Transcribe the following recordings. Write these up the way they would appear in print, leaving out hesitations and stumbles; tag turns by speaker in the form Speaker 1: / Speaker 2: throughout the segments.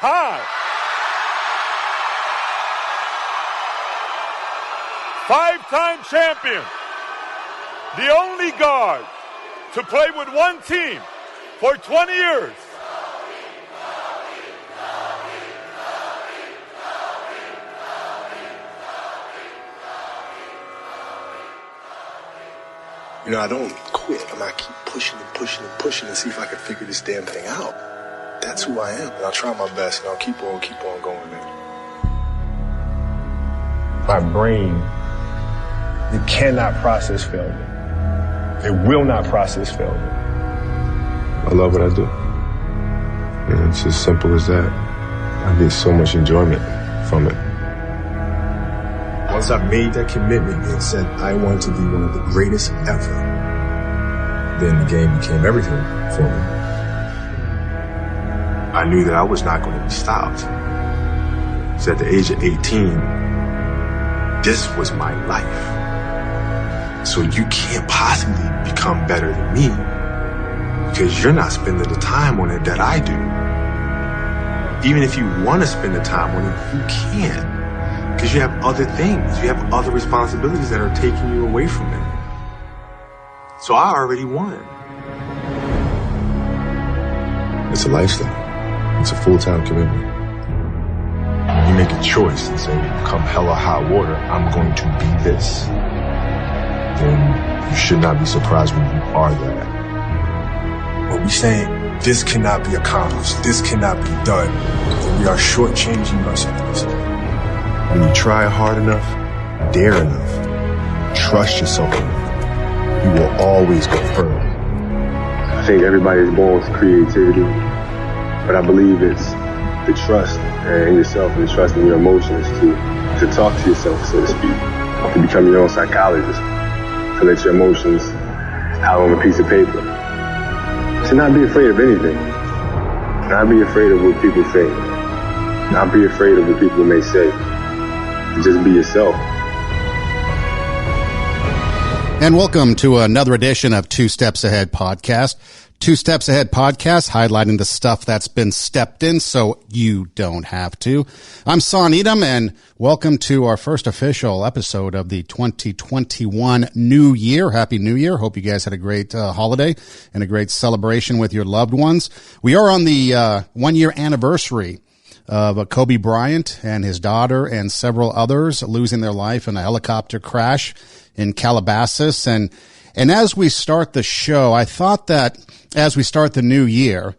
Speaker 1: time. 5-time champion. The only guard to play with one team for 20 years.
Speaker 2: You know, I don't quit. I keep pushing and pushing and pushing to see if I can figure this damn thing out. That's who I am, and I'll try my best, and I'll keep on going, man. My brain, it cannot process failure. It will not process failure.
Speaker 3: I love what I do. And it's as simple as that. I get so much enjoyment from it.
Speaker 2: Once I made that commitment and said I wanted to be one of the greatest ever, then the game became everything for me. I knew that I was not going to be stopped. So at the age of 18, this was my life. So you can't possibly become better than me because you're not spending the time on it that I do. Even if you want to spend the time on it, you can't. Because you have other things, you have other responsibilities that are taking you away from it. So I already won.
Speaker 3: It's a lifestyle. It's a full-time commitment.
Speaker 2: When you make a choice and say, come hell or high water, I'm going to be this, then you should not be surprised when you are that. When we say this cannot be accomplished, this cannot be done, then we are shortchanging ourselves. When you try hard enough, dare enough, trust yourself enough, you will always go further.
Speaker 3: I think everybody's born with creativity, but I believe it's the trust in yourself and the trust in your emotions to talk to yourself, so to speak, to become your own psychologist, to let your emotions out on a piece of paper. To not be afraid of anything. Not be afraid of what people think. Not be afraid of what people may say. Just be yourself.
Speaker 4: And welcome to another edition of Two Steps Ahead Podcast. Two Steps Ahead Podcast, highlighting the stuff that's been stepped in so you don't have to. I'm Son Edom, and welcome to our first official episode of the 2021 New Year. Happy New Year. Hope you guys had a great holiday and a great celebration with your loved ones. We are on the 1 year anniversary of Kobe Bryant and his daughter and several others losing their life in a helicopter crash in Calabasas. And as we start the show, I thought that as we start the new year,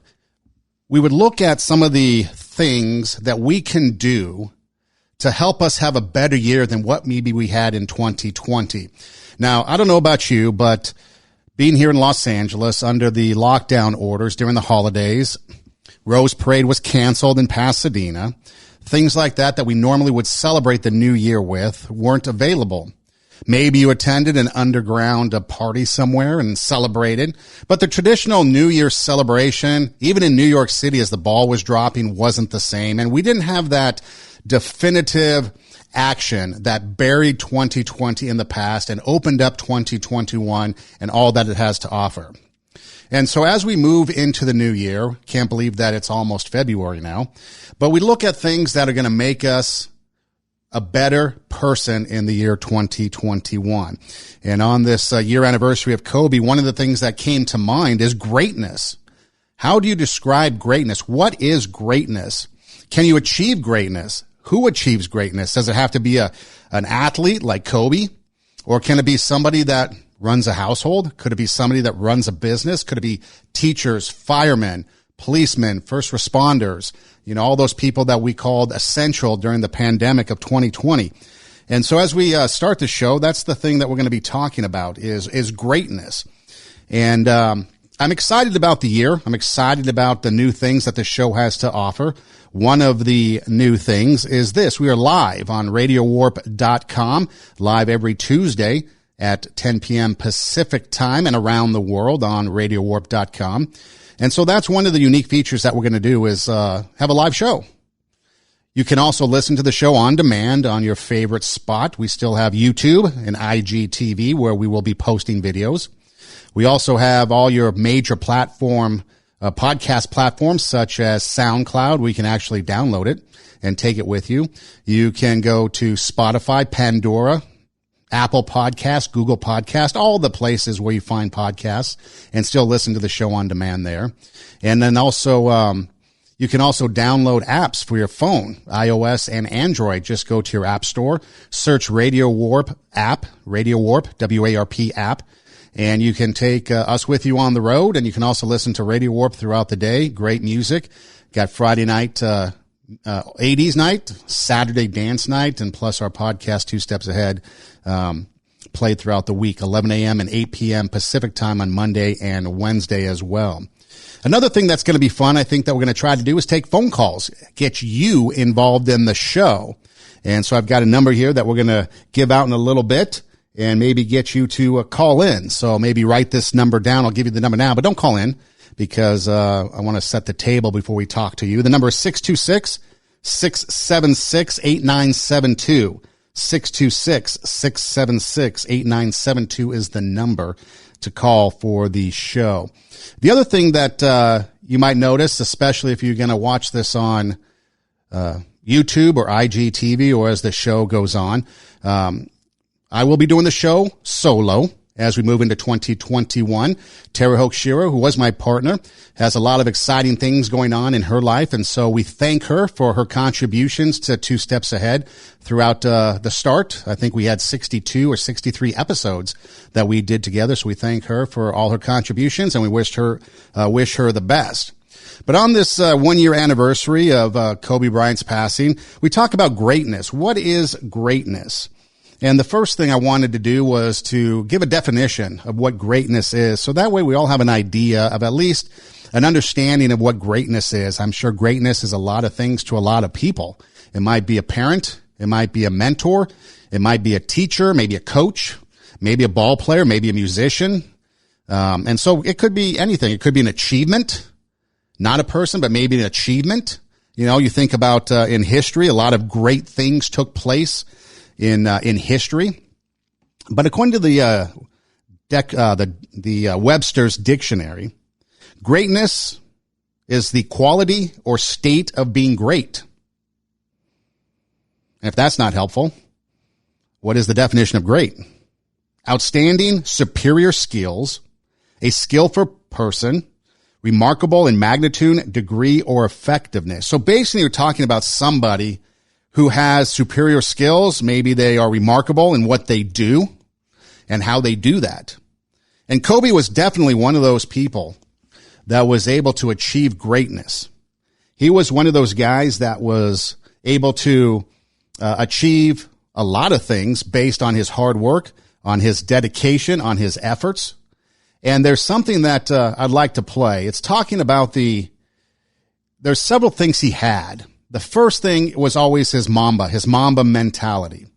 Speaker 4: we would look at some of the things that we can do to help us have a better year than what maybe we had in 2020. Now, I don't know about you, but being here in Los Angeles under the lockdown orders during the holidays, Rose Parade was canceled in Pasadena. Things like that we normally would celebrate the new year with weren't available. Maybe you attended an underground party somewhere and celebrated, but the traditional New Year celebration, even in New York City as the ball was dropping, wasn't the same. And we didn't have that definitive action that buried 2020 in the past and opened up 2021 and all that it has to offer. And so as we move into the new year, can't believe that it's almost February now, but we look at things that are going to make us a better person in the year 2021. And on this year anniversary of Kobe, one of the things that came to mind is greatness. How do you describe greatness? What is greatness? Can you achieve greatness? Who achieves greatness? Does it have to be an athlete like Kobe? Or can it be somebody that runs a household? Could it be somebody that runs a business? Could it be teachers, firemen, policemen, first responders, all those people that we called essential during the pandemic of 2020. And so as we start the show, that's the thing that we're going to be talking about is greatness. And I'm excited about the year. I'm excited about the new things that the show has to offer. One of the new things is this. We are live on RadioWarp.com, live every Tuesday at 10 p.m. Pacific time and around the world on RadioWarp.com. And so that's one of the unique features that we're going to do is have a live show. You can also listen to the show on demand on your favorite spot. We still have YouTube and IGTV where we will be posting videos. We also have all your major platform podcast platforms such as SoundCloud. We can actually download it and take it with you. You can go to Spotify, Pandora, Apple Podcast, Google Podcast, all the places where you find podcasts, and still listen to the show on demand there. And then also, you can also download apps for your phone, iOS and Android. Just go to your app store, search Radio Warp app, Radio Warp, W-A-R-P app, and you can take us with you on the road, and you can also listen to Radio Warp throughout the day. Great music. Got Friday night, 80s night, Saturday dance night, and plus our podcast, Two Steps Ahead, played throughout the week, 11 a.m. and 8 p.m. Pacific time on Monday and Wednesday as well. Another thing that's going to be fun, I think, that we're going to try to do is take phone calls, get you involved in the show. And so I've got a number here that we're going to give out in a little bit and maybe get you to call in. So maybe write this number down. I'll give you the number now, but don't call in because I want to set the table before we talk to you. The number is 626-676-8972. 626-676-8972 is the number to call for the show. The other thing that you might notice, especially if you're going to watch this on YouTube or IGTV or as the show goes on, I will be doing the show solo as we move into 2021. Tara Hoke-Shearer, who was my partner, has a lot of exciting things going on in her life, and so we thank her for her contributions to Two Steps Ahead throughout the start. I think we had 62 or 63 episodes that we did together, so we thank her for all her contributions, and we wish her the best. But on this 1-year anniversary of Kobe Bryant's passing, we talk about greatness. What is greatness? And the first thing I wanted to do was to give a definition of what greatness is. So that way we all have an idea of at least an understanding of what greatness is. I'm sure greatness is a lot of things to a lot of people. It might be a parent. It might be a mentor. It might be a teacher, maybe a coach, maybe a ball player, maybe a musician. And so it could be anything. It could be an achievement, not a person, but maybe an achievement. You know, you think about in history, a lot of great things took place in history. But according to the Webster's dictionary, greatness is the quality or state of being great. And if that's not helpful, what is the definition of great? Outstanding, superior skills, a skillful person, remarkable in magnitude, degree, or effectiveness. So basically, you're talking about somebody who has superior skills. Maybe they are remarkable in what they do and how they do that. And Kobe was definitely one of those people that was able to achieve greatness. He was one of those guys that was able to achieve a lot of things based on his hard work, on his dedication, on his efforts. And there's something that I'd like to play. It's talking about there's several things he had. The first thing was always his Mamba mentality.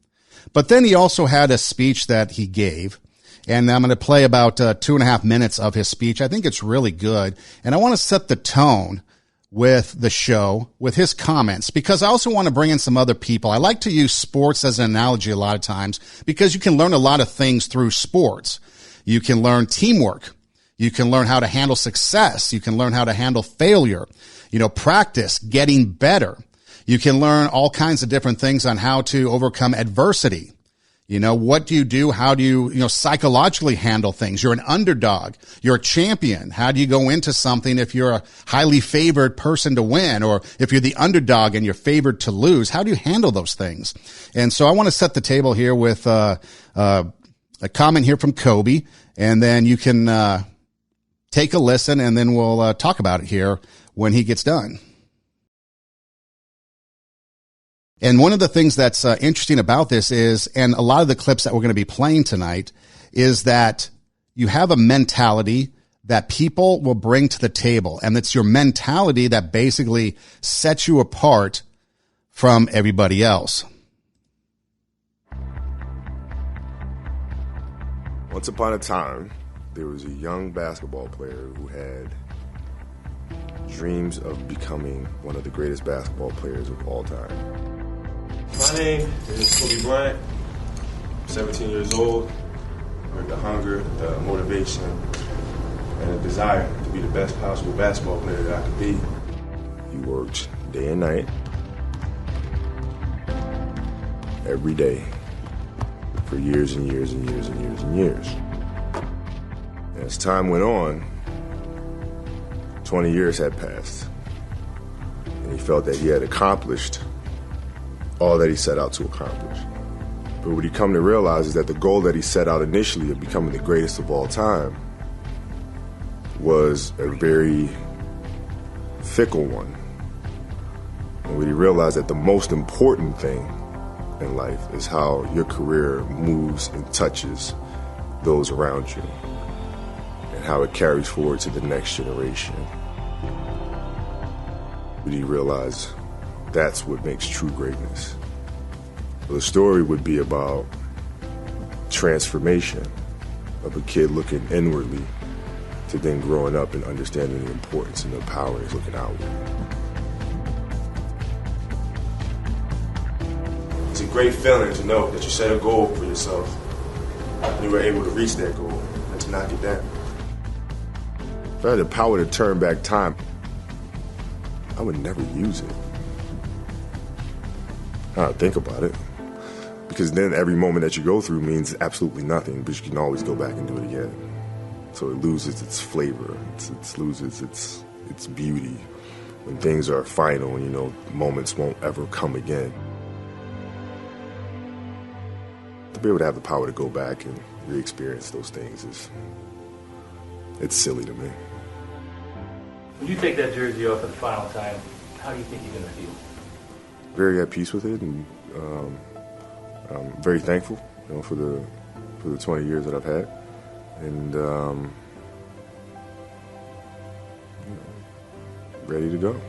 Speaker 4: But then he also had a speech that he gave, and I'm going to play about 2.5 minutes of his speech. I think it's really good, and I want to set the tone with the show, with his comments, because I also want to bring in some other people. I like to use sports as an analogy a lot of times because you can learn a lot of things through sports. You can learn teamwork. You can learn how to handle success. You can learn how to handle failure. Practice, getting better. You can learn all kinds of different things on how to overcome adversity. What do you do? How do you, psychologically handle things? You're an underdog. You're a champion. How do you go into something if you're a highly favored person to win, or if you're the underdog and you're favored to lose? How do you handle those things? And so I want to set the table here with a comment here from Kobe, and then you can take a listen, and then we'll talk about it here when he gets done. And one of the things that's interesting about this is, and a lot of the clips that we're going to be playing tonight, is that you have a mentality that people will bring to the table. And it's your mentality that basically sets you apart from everybody else.
Speaker 3: Once upon a time, there was a young basketball player who had dreams of becoming one of the greatest basketball players of all time. My name is Kobe Bryant. I'm 17 years old. With the hunger, the motivation, and the desire to be be the best possible basketball player that I could be. He worked day and night, every day, for years and years and years and years and years. And as time went on, 20 years had passed, and he felt that he had accomplished all that he set out to accomplish. But what he come to realize is that the goal that he set out initially of becoming the greatest of all time was a very fickle one. And what he realized that the most important thing in life is how your career moves and touches those around you and how it carries forward to the next generation. But he realized that's what makes true greatness. Well, the story would be about transformation of a kid looking inwardly to then growing up and understanding the importance and the power of looking outward. It's a great feeling to know that you set a goal for yourself and you were able to reach that goal and to knock it down. If I had the power to turn back time, I would never use it. I don't think about it. Because then every moment that you go through means absolutely nothing, but you can always go back and do it again. So it loses its flavor, it loses its beauty. When things are final and you know moments won't ever come again. To be able to have the power to go back and re-experience those things it's silly to me.
Speaker 5: When you take that jersey off for the final time, how do you think you're going to feel?
Speaker 3: Very at peace with it, and I'm very thankful, for the 20 years that I've had, and ready to go.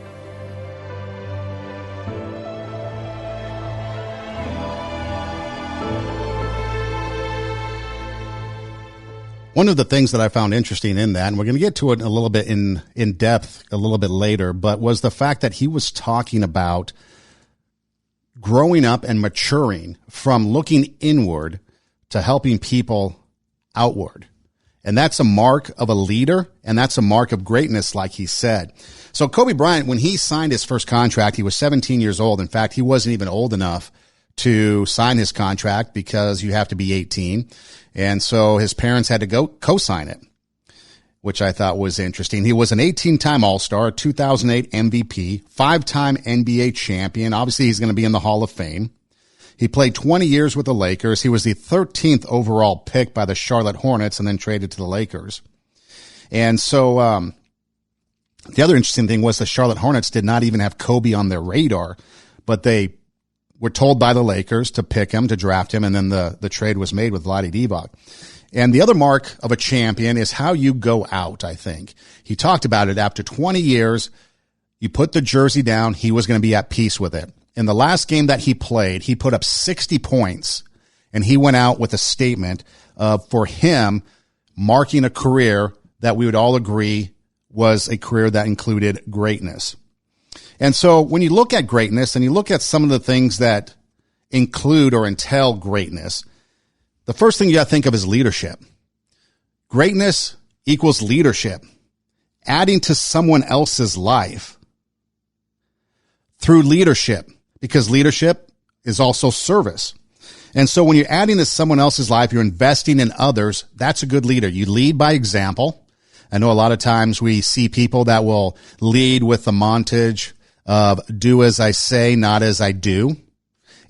Speaker 4: One of the things that I found interesting in that, and we're going to get to it a little bit in depth a little bit later, but was the fact that he was talking about growing up and maturing from looking inward to helping people outward. And that's a mark of a leader, and that's a mark of greatness, like he said. So Kobe Bryant, when he signed his first contract, he was 17 years old. In fact, he wasn't even old enough to sign his contract because you have to be 18. And so his parents had to go co-sign it, which I thought was interesting. He was an 18-time All-Star, a 2008 MVP, 5-time NBA champion. Obviously, he's going to be in the Hall of Fame. He played 20 years with the Lakers. He was the 13th overall pick by the Charlotte Hornets and then traded to the Lakers. And so the other interesting thing was the Charlotte Hornets did not even have Kobe on their radar, but they were told by the Lakers to pick him, to draft him, and then the trade was made with Vlade Divac. And the other mark of a champion is how you go out, I think. He talked about it. After 20 years, you put the jersey down, he was going to be at peace with it. In the last game that he played, he put up 60 points, and he went out with a statement for him marking a career that we would all agree was a career that included greatness. And so when you look at greatness and you look at some of the things that include or entail greatness, the first thing you got to think of is leadership. Greatness equals leadership, adding to someone else's life through leadership, because leadership is also service. And so when you're adding to someone else's life, you're investing in others. That's a good leader. You lead by example. I know a lot of times we see people that will lead with the montage of do as I say, not as I do.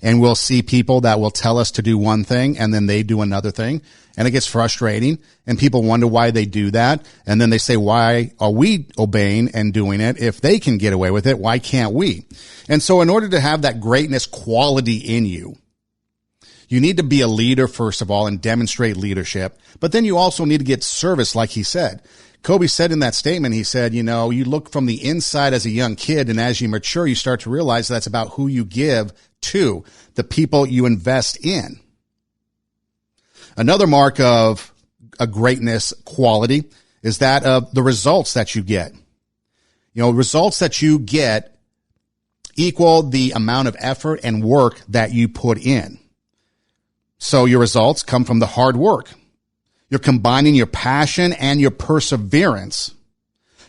Speaker 4: And we'll see people that will tell us to do one thing and then they do another thing. And it gets frustrating and people wonder why they do that. And then they say, why are we obeying and doing it? If they can get away with it, why can't we? And so in order to have that greatness quality in you, you need to be a leader, first of all, and demonstrate leadership. But then you also need to get service, like he said. Kobe said in that statement, he said, you look from the inside as a young kid, and as you mature, you start to realize that's about who you give to, the people you invest in. Another mark of a greatness quality is that of the results that you get. Results that you get equal the amount of effort and work that you put in. So your results come from the hard work. You're combining your passion and your perseverance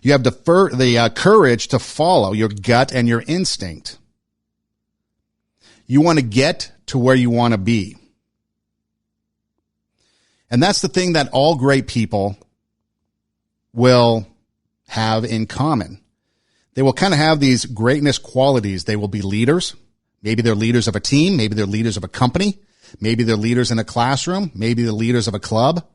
Speaker 4: You have the courage to follow your gut and your instinct. You want to get to where you want to be. And that's the thing that all great people will have in common. They will kind of have these greatness qualities. They will be leaders. Maybe they're leaders of a team. Maybe they're leaders of a company. Maybe they're leaders in a classroom. Maybe they're leaders of a club.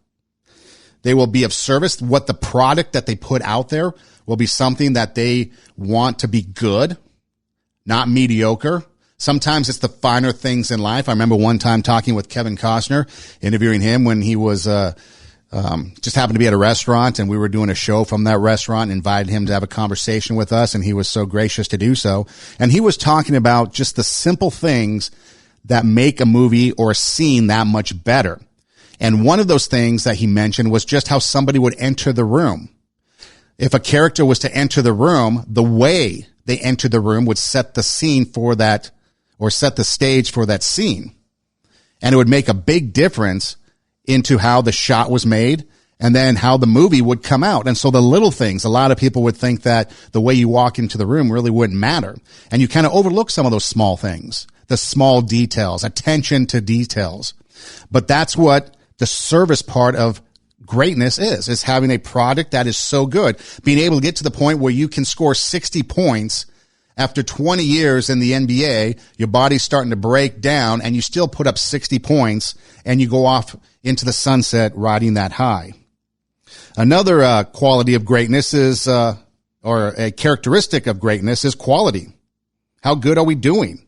Speaker 4: They will be of service. What the product that they put out there will be something that they want to be good, not mediocre. Sometimes it's the finer things in life. I remember one time talking with Kevin Costner, interviewing him when he was just happened to be at a restaurant, and we were doing a show from that restaurant, invited him to have a conversation with us, and he was so gracious to do so. And he was talking about just the simple things that make a movie or a scene that much better. And one of those things that he mentioned was just how somebody would enter the room. If a character was to enter the room, the way they entered the room would set the scene for that, or set the stage for that scene. And it would make a big difference into how the shot was made and then how the movie would come out. And so the little things, a lot of people would think that the way you walk into the room really wouldn't matter. And you kind of overlook some of those small things, the small details, attention to details. But that's what the service part of greatness is having a product that is so good, being able to get to the point where you can score 60 points after 20 years in the NBA, your body's starting to break down and you still put up 60 points and you go off into the sunset riding that high. Another quality of greatness is, or a characteristic of greatness is quality. How good are we doing?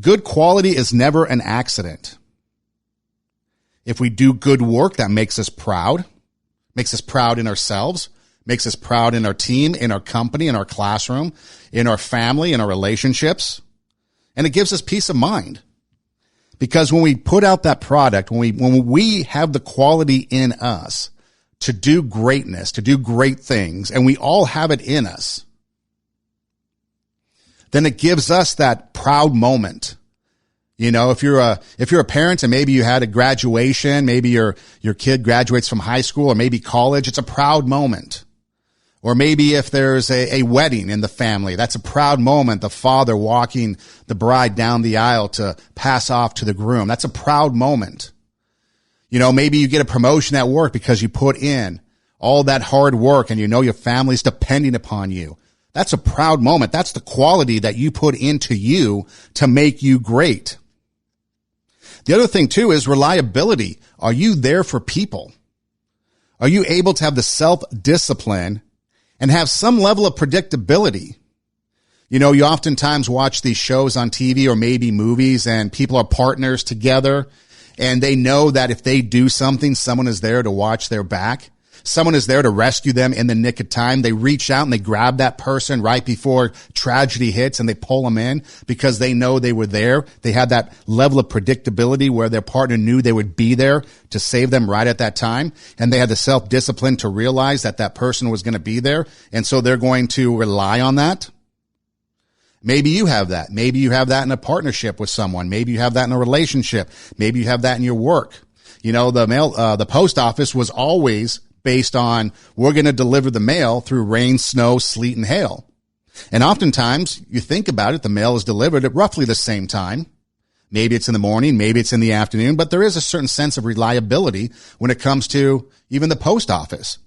Speaker 4: Good quality is never an accident. If we do good work, that makes us proud in ourselves, makes us proud in our team, in our company, in our classroom, in our family, in our relationships. And it gives us peace of mind. Because when we put out that product, when we have the quality in us to do greatness, to do great things, and we all have it in us, then it gives us that proud moment. You know, if you're a parent and maybe you had a graduation, maybe your kid graduates from high school or maybe college, it's a proud moment. Or maybe if there's a wedding in the family, that's a proud moment. The father walking the bride down the aisle to pass off to the groom. That's a proud moment. You know, maybe you get a promotion at work because you put in all that hard work and you know your family's depending upon you. That's a proud moment. That's the quality that you put into you to make you great. The other thing too is reliability. Are you there for people? Are you able to have the self-discipline and have some level of predictability? You know, you oftentimes watch these shows on TV or maybe movies and people are partners together and they know that if they do something, someone is there to watch their back. Someone is there to rescue them in the nick of time. They reach out and they grab that person right before tragedy hits and they pull them in because they know they were there. They had that level of predictability where their partner knew they would be there to save them right at that time. And they had the self-discipline to realize that that person was going to be there. And so they're going to rely on that. Maybe you have that. Maybe you have that in a partnership with someone. Maybe you have that in a relationship. Maybe you have that in your work. You know, the post office was always based on we're going to deliver the mail through rain, snow, sleet, and hail. And oftentimes, you think about it, the mail is delivered at roughly the same time. Maybe it's in the morning, maybe it's in the afternoon, but there is a certain sense of reliability when it comes to even the post office.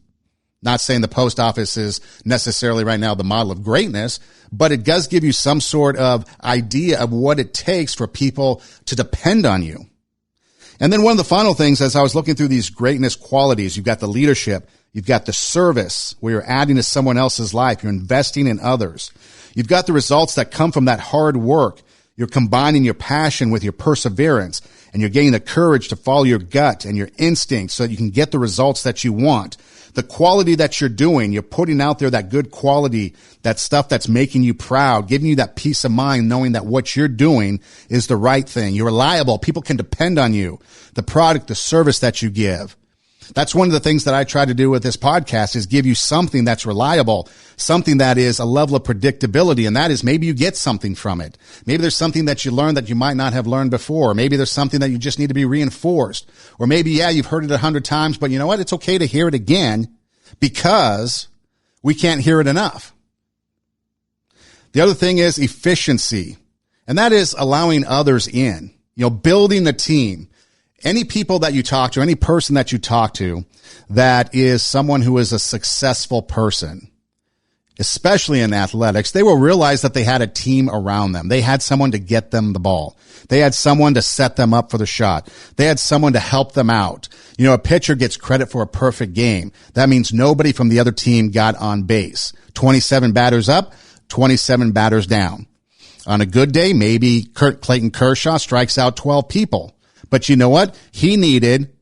Speaker 4: Not saying the post office is necessarily right now the model of greatness, but it does give you some sort of idea of what it takes for people to depend on you. And then one of the final things, as I was looking through these greatness qualities, you've got the leadership, you've got the service where you're adding to someone else's life, you're investing in others. You've got the results that come from that hard work. You're combining your passion with your perseverance, and you're getting the courage to follow your gut and your instincts so that you can get the results that you want. The quality that you're doing, you're putting out there that good quality, that stuff that's making you proud, giving you that peace of mind, knowing that what you're doing is the right thing. You're reliable. People can depend on you. The product, the service that you give. That's one of the things that I try to do with this podcast is give you something that's reliable, something that is a level of predictability. And that is maybe you get something from it. Maybe there's something that you learned that you might not have learned before. Maybe there's something that you just need to be reinforced. Or maybe, yeah, you've heard it 100 times, but you know what? It's okay to hear it again because We can't hear it enough. The other thing is efficiency, and that is allowing others in, building the team. Any people that you talk to, any person that you talk to that is someone who is a successful person, especially in athletics, they will realize that they had a team around them. They had someone to get them the ball. They had someone to set them up for the shot. They had someone to help them out. A pitcher gets credit for a perfect game. That means nobody from the other team got on base. 27 batters up, 27 batters down. On a good day, maybe Clayton Kershaw strikes out 12 people. But you know what? He needed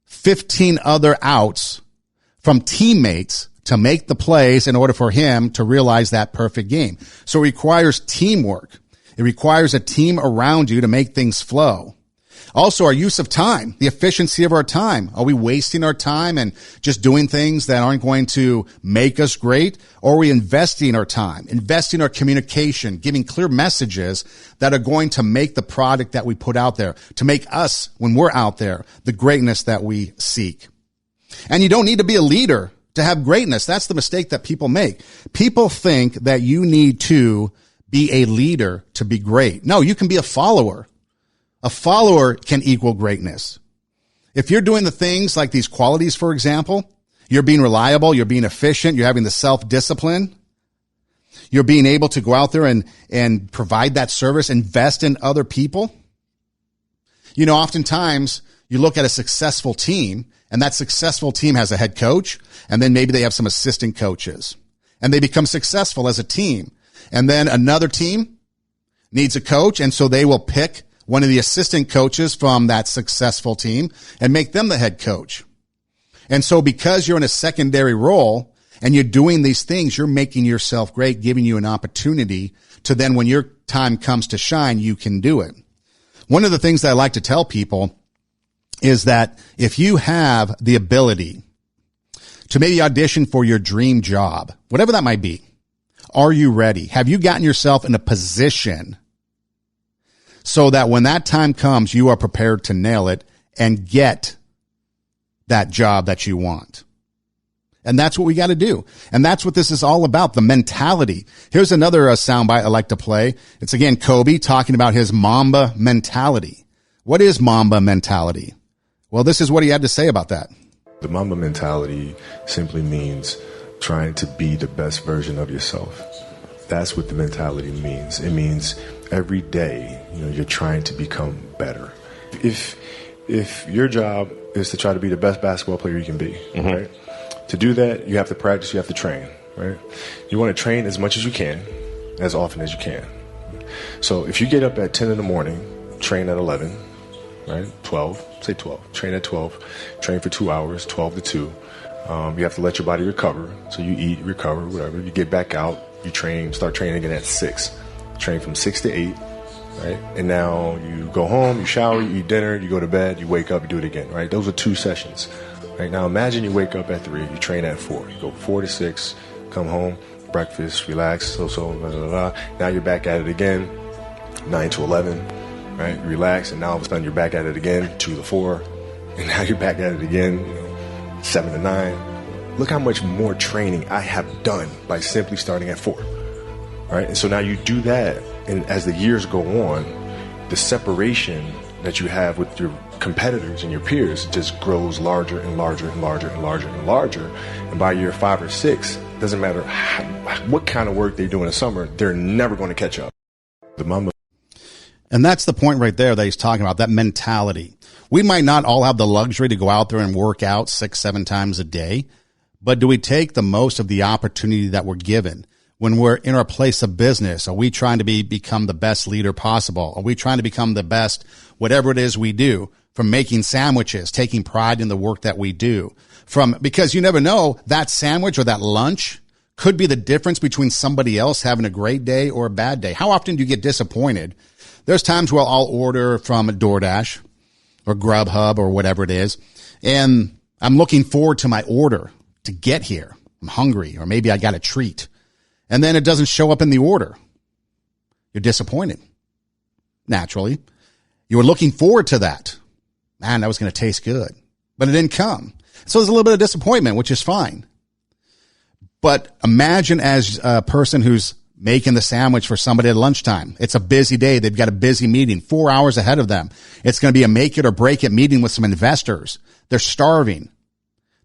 Speaker 4: 15 other outs from teammates to make the plays in order for him to realize that perfect game. So it requires teamwork. It requires a team around you to make things flow. Also, our use of time, the efficiency of our time. Are we wasting our time and just doing things that aren't going to make us great? Or are we investing our time, investing our communication, giving clear messages that are going to make the product that we put out there, to make us, when we're out there, the greatness that we seek? And you don't need to be a leader to have greatness. That's the mistake that people make. People think that you need to be a leader to be great. No, you can be a follower. A follower can equal greatness. If you're doing the things like these qualities, for example, you're being reliable, you're being efficient, you're having the self-discipline, you're being able to go out there and provide that service, invest in other people. Oftentimes you look at a successful team, and that successful team has a head coach, and then maybe they have some assistant coaches, and they become successful as a team. And then another team needs a coach, and so they will pick one of the assistant coaches from that successful team and make them the head coach. And so because you're in a secondary role and you're doing these things, you're making yourself great, giving you an opportunity to then, when your time comes to shine, you can do it. One of the things that I like to tell people is that if you have the ability to maybe audition for your dream job, whatever that might be, are you ready? Have you gotten yourself in a position so that when that time comes, you are prepared to nail it and get that job that you want? And that's what we got to do. And that's what this is all about, the mentality. Here's another soundbite I like to play. It's again Kobe talking about his Mamba mentality. What is Mamba mentality? Well, this is what he had to say about that.
Speaker 3: The Mamba mentality simply means trying to be the best version of yourself. That's what the mentality means. It means every day, you're trying to become better. If your job is to try to be the best basketball player you can be, right? To do that, you have to practice, you have to train, right? You want to train as much as you can, as often as you can. So if you get up at 10 in the morning, train at 11, right? 12, say 12, train at 12, train for 2 hours, 12 to 2. You have to let your body recover. So you eat, recover, whatever. You get back out, you train, start training again at 6. Train from 6 to 8, right? And now you go home, you shower, you eat dinner, you go to bed, you wake up, you do it again, right? Those are 2 sessions, right? Now imagine you wake up at 3, you train at 4, you go 4 to 6, come home, breakfast, relax, blah, blah, blah. Now you're back at it again, 9 to 11, right? Relax, and now all of a sudden you're back at it again, 2 to 4, and now you're back at it again, 7 to 9. Look how much more training I have done by simply starting at 4. Right? And so now you do that, and as the years go on, the separation that you have with your competitors and your peers just grows larger and larger and larger and larger and larger. And by year 5 or 6, doesn't matter what kind of work they do in the summer, they're never going to catch up. The Mamba.
Speaker 4: And that's the point right there that he's talking about, that mentality. We might not all have the luxury to go out there and work out 6-7 times a day, but do we take the most of the opportunity that we're given? When we're in our place of business, are we trying to become the best leader possible? Are we trying to become the best, whatever it is we do, from making sandwiches, taking pride in the work that we do, because you never know, that sandwich or that lunch could be the difference between somebody else having a great day or a bad day. How often do you get disappointed? There's times where I'll order from a DoorDash or Grubhub or whatever it is, and I'm looking forward to my order to get here. I'm hungry, or maybe I got a treat. And then it doesn't show up in the order. You're disappointed. Naturally. You were looking forward to that. Man, that was going to taste good. But it didn't come. So there's a little bit of disappointment, which is fine. But imagine as a person who's making the sandwich for somebody at lunchtime. It's a busy day. They've got a busy meeting 4 hours ahead of them. It's going to be a make it or break it meeting with some investors. They're starving.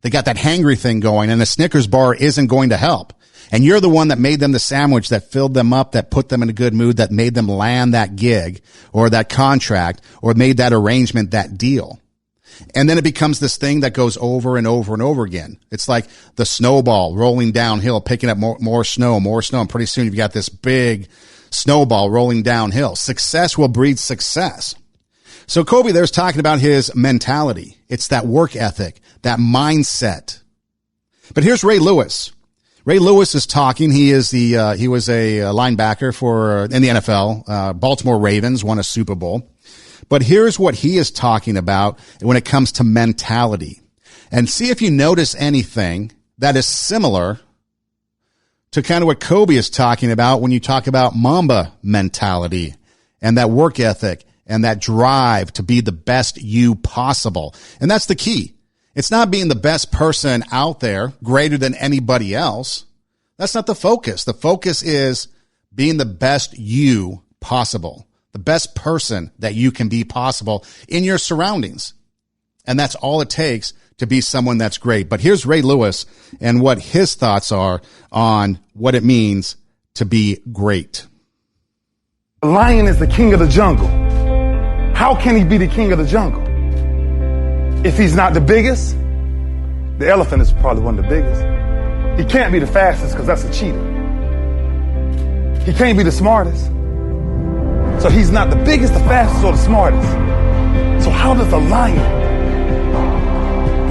Speaker 4: They got that hangry thing going, and the Snickers bar isn't going to help. And you're the one that made them the sandwich, that filled them up, that put them in a good mood, that made them land that gig or that contract or made that arrangement, that deal. And then it becomes this thing that goes over and over and over again. It's like the snowball rolling downhill, picking up more snow. And pretty soon you've got this big snowball rolling downhill. Success will breed success. So Kobe there's talking about his mentality. It's that work ethic, that mindset. But here's Ray Lewis. Ray Lewis is talking. He was a linebacker in the NFL. Baltimore Ravens won a Super Bowl. But here's what he is talking about when it comes to mentality. And see if you notice anything that is similar to kind of what Kobe is talking about when you talk about Mamba mentality and that work ethic and that drive to be the best you possible. And that's the key. It's not being the best person out there, greater than anybody else. That's not the focus. The focus is being the best you possible, the best person that you can be possible in your surroundings. And that's all it takes to be someone that's great. But here's Ray Lewis and what his thoughts are on what it means to be great.
Speaker 6: The lion is the king of the jungle. How can he be the king of the jungle? If he's not the biggest, the elephant is probably one of the biggest. He can't be the fastest because that's a cheetah. He can't be the smartest. So he's not the biggest, the fastest, or the smartest. So how does a lion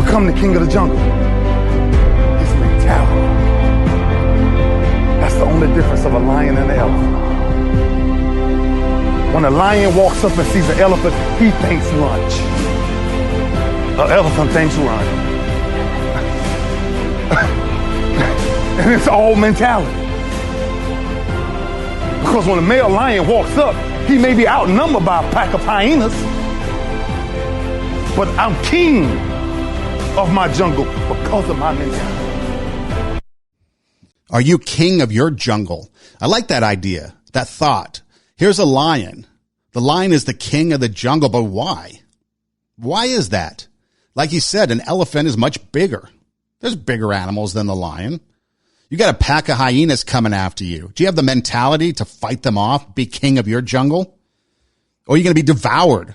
Speaker 6: become the king of the jungle? His mentality. That's the only difference of a lion and an elephant. When a lion walks up and sees an elephant, he thinks lunch. An elephant thinks run. And it's all mentality. Because when a male lion walks up, he may be outnumbered by a pack of hyenas. But I'm king of my jungle because of my mentality.
Speaker 4: Are you king of your jungle? I like that idea, that thought. Here's a lion. The lion is the king of the jungle, but why? Why is that? Like you said, an elephant is much bigger. There's bigger animals than the lion. You got a pack of hyenas coming after you. Do you have the mentality to fight them off, be king of your jungle? Or are you going to be devoured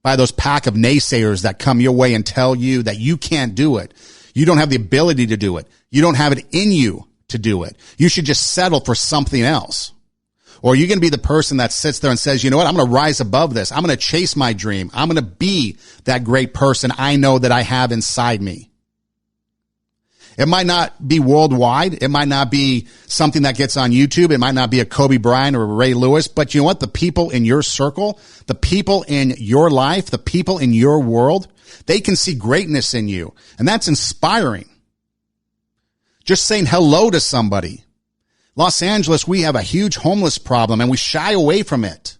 Speaker 4: by those pack of naysayers that come your way and tell you that you can't do it? You don't have the ability to do it. You don't have it in you to do it. You should just settle for something else. Or are you going to be the person that sits there and says, you know what, I'm going to rise above this. I'm going to chase my dream. I'm going to be that great person I know that I have inside me. It might not be worldwide. It might not be something that gets on YouTube. It might not be a Kobe Bryant or a Ray Lewis. But you know what? The people in your circle, the people in your life, the people in your world, they can see greatness in you. And that's inspiring. Just saying hello to somebody. Los Angeles, we have a huge homeless problem and we shy away from it.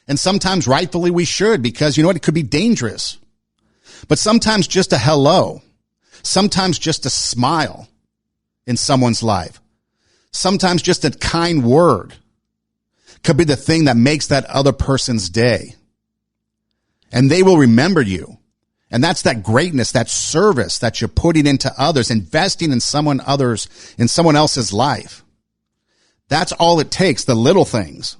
Speaker 4: And sometimes rightfully we should, because you know what? It could be dangerous. But sometimes just a hello. Sometimes just a smile in someone's life. Sometimes just a kind word could be the thing that makes that other person's day. And they will remember you. And that's that greatness, that service that you're putting into others, investing in someone else's life. That's all it takes, the little things.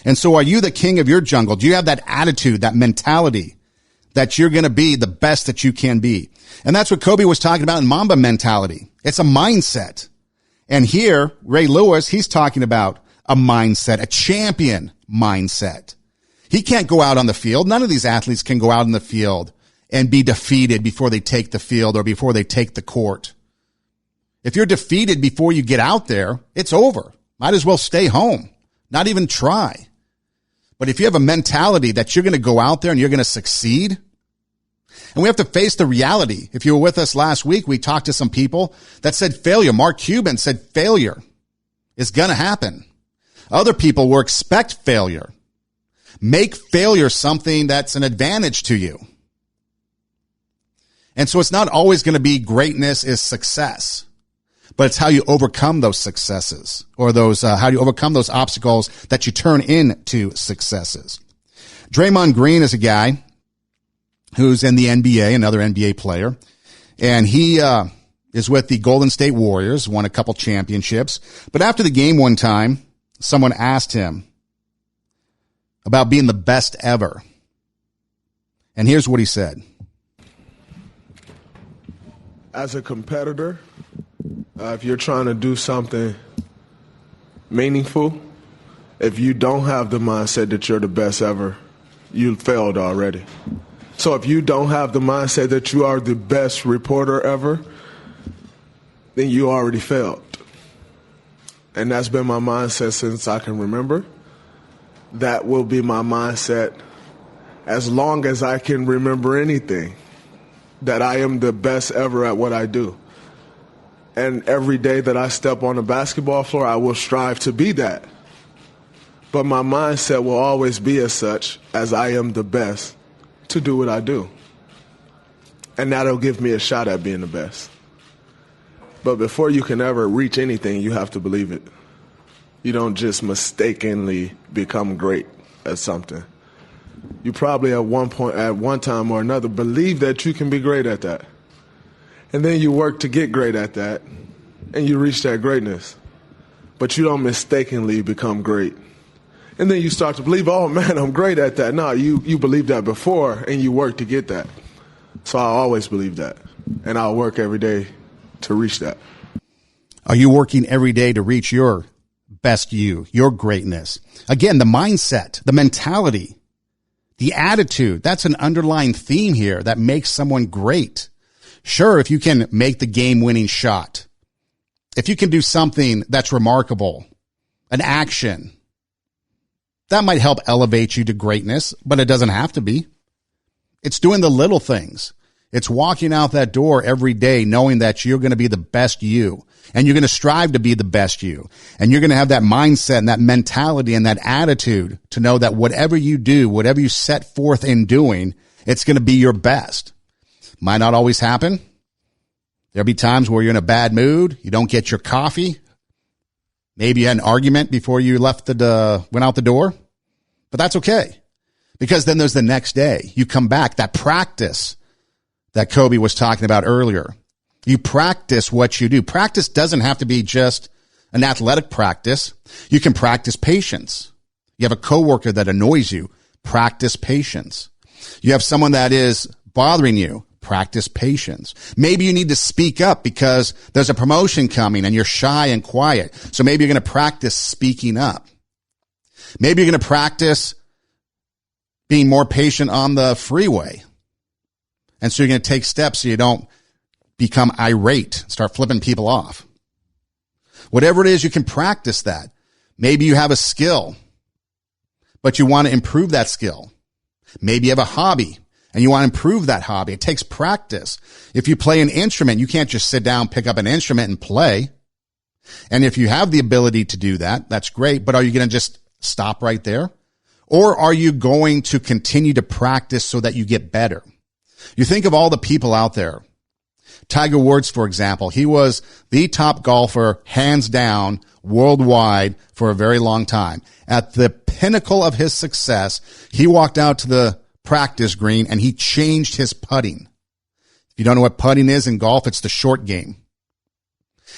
Speaker 4: And so are you the king of your jungle? Do you have that attitude, that mentality that you're going to be the best that you can be? And that's what Kobe was talking about in Mamba mentality. It's a mindset. And here, Ray Lewis, he's talking about a mindset, a champion mindset. He can't go out on the field. None of these athletes can go out in the field and be defeated before they take the field or before they take the court. If you're defeated before you get out there, it's over. Might as well stay home, not even try. But if you have a mentality that you're going to go out there and you're going to succeed, and we have to face the reality. If you were with us last week, we talked to some people that said failure. Mark Cuban said failure is going to happen. Other people will expect failure. Make failure something that's an advantage to you. And so it's not always going to be greatness is success. but it's how you overcome those successes, or those, how do you overcome those obstacles that you turn into successes. Draymond Green is a guy who's in the NBA, another NBA player, and he, is with the Golden State Warriors, won a couple championships. But after the game one time, someone asked him about being the best ever. And here's what he said.
Speaker 7: As a competitor, if you're trying to do something meaningful, if you don't have the mindset that you're the best ever, you failed already. So if you don't have the mindset that you are the best reporter ever, then you already failed. And that's been my mindset since I can remember. That will be my mindset as long as I can remember anything, that I am the best ever at what I do. And every day that I step on the basketball floor, I will strive to be that. But my mindset will always be as such, as I am the best to do what I do. And that'll give me a shot at being the best. But before you can ever reach anything, you have to believe it. You don't just mistakenly become great at something. You probably at one time or another, believe that you can be great at that. And then you work to get great at that, and you reach that greatness. But you don't mistakenly become great. And then you start to believe, oh man, I'm great at that. No, you believed that before, and you work to get that. So I always believe that. And I'll work every day to reach that.
Speaker 4: Are you working every day to reach your best you, your greatness? Again, the mindset, the mentality, the attitude, that's an underlying theme here that makes someone great. Sure, if you can make the game-winning shot, if you can do something that's remarkable, an action, that might help elevate you to greatness, but it doesn't have to be. It's doing the little things. It's walking out that door every day knowing that you're going to be the best you, and you're going to strive to be the best you, and you're going to have that mindset and that mentality and that attitude to know that whatever you do, whatever you set forth in doing, it's going to be your best. Might not always happen. There'll be times where you're in a bad mood, you don't get your coffee. Maybe you had an argument before you went out the door, but that's okay, because then there's the next day. You come back, that practice that Kobe was talking about earlier. You practice what you do. Practice doesn't have to be just an athletic practice. You can practice patience. You have a coworker that annoys you. Practice patience. You have someone that is bothering you. Practice patience. Maybe you need to speak up because there's a promotion coming and you're shy and quiet. So maybe you're going to practice speaking up. Maybe you're going to practice being more patient on the freeway. And so you're going to take steps so you don't become irate, start flipping people off. Whatever it is, you can practice that. Maybe you have a skill, but you want to improve that skill. Maybe you have a hobby and you want to improve that hobby. It takes practice. If you play an instrument, you can't just sit down, pick up an instrument and play. And if you have the ability to do that, that's great. But are you going to just stop right there? Or are you going to continue to practice so that you get better? You think of all the people out there. Tiger Woods, for example, he was the top golfer, hands down, worldwide for a very long time. At the pinnacle of his success, he walked out to the practice green and he changed his putting. If you don't know what putting is in golf, it's the short game.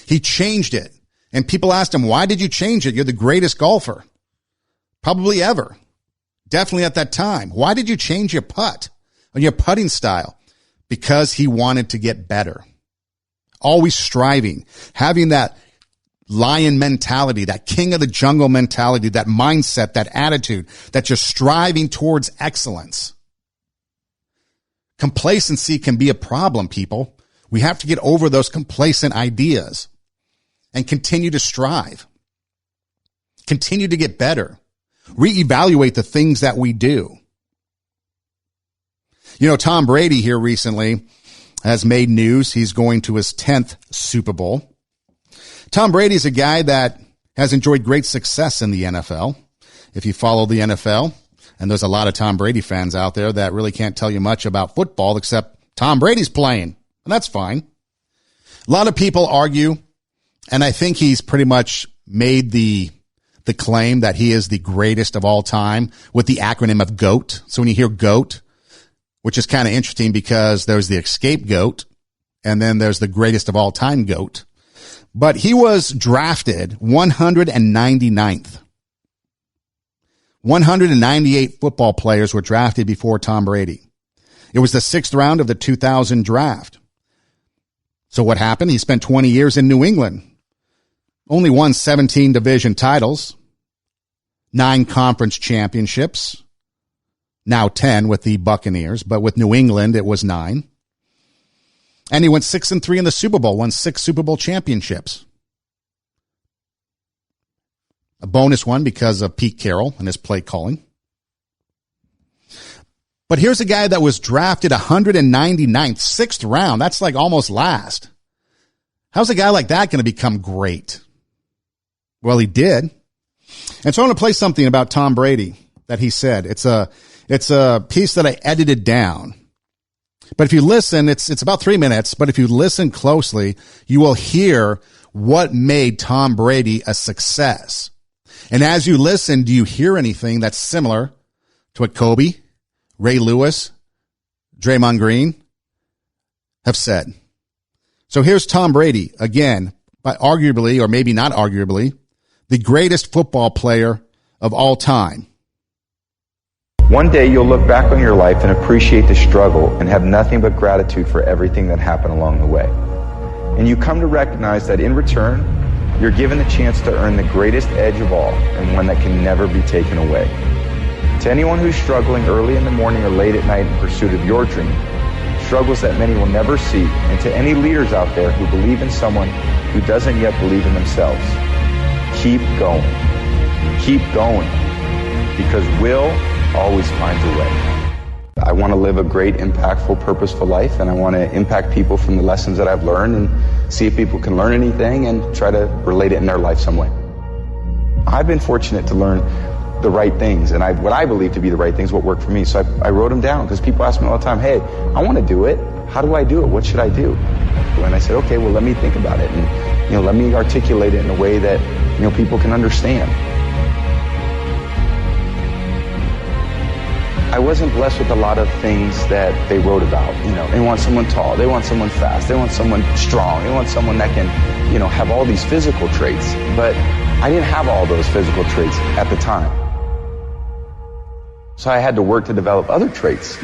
Speaker 4: He changed it. And people asked him, why did you change it? You're the greatest golfer. Probably ever. Definitely at that time. Why did you change your putt? On your putting style? Because he wanted to get better. Always striving, having that lion mentality, that king of the jungle mentality, that mindset, that attitude, that you're striving towards excellence. Complacency can be a problem, people. We have to get over those complacent ideas and continue to strive. Continue to get better. Reevaluate the things that we do. You know, Tom Brady here recently has made news. He's going to his 10th Super Bowl. Tom Brady's a guy that has enjoyed great success in the NFL. If you follow the NFL, and there's a lot of Tom Brady fans out there that really can't tell you much about football except Tom Brady's playing, and that's fine. A lot of people argue And I think he's pretty much made the claim that he is the greatest of all time with the acronym of GOAT. So when you hear GOAT, which is kind of interesting because there's the escape GOAT and then there's the greatest of all time GOAT. But he was drafted 199th. 198 football players were drafted before Tom Brady. It was the 6th round of the 2000 draft. So what happened? He spent 20 years in New England. Only won 17 division titles, 9 conference championships, now 10 with the Buccaneers, but with New England it was 9. And he went 6-3 in the Super Bowl, won 6 Super Bowl championships. A bonus one because of Pete Carroll and his play calling. But here's a guy that was drafted 199th, 6th round. That's like almost last. How's a guy like that going to become great? Well, he did. And so I want to play something about Tom Brady that he said. It's a piece that I edited down. But if you listen, it's about 3 minutes, but if you listen closely, you will hear what made Tom Brady a success. And as you listen, do you hear anything that's similar to what Kobe, Ray Lewis, Draymond Green have said? So here's Tom Brady, again, by arguably, or maybe not arguably, the greatest football player of all time.
Speaker 8: One day you'll look back on your life and appreciate the struggle and have nothing but gratitude for everything that happened along the way. And you come to recognize that in return, you're given the chance to earn the greatest edge of all and one that can never be taken away. To anyone who's struggling early in the morning or late at night in pursuit of your dream, struggles that many will never see, and to any leaders out there who believe in someone who doesn't yet believe in themselves, keep going. Keep going. Because will always finds a way. I want to live a great, impactful, purposeful life, and I want to impact people from the lessons that I've learned and see if people can learn anything and try to relate it in their life some way. I've been fortunate to learn the right things, and what I believe to be the right things, what worked for me. So I wrote them down because people ask me all the time, hey, I want to do it. How do I do it? What should I do? And I said, okay, well, let me think about it, and let me articulate it in a way that people can understand. I wasn't blessed with a lot of things that they wrote about. They want someone tall, they want someone fast, they want someone strong, they want someone that can, have all these physical traits. But I didn't have all those physical traits at the time. So I had to work to develop other traits,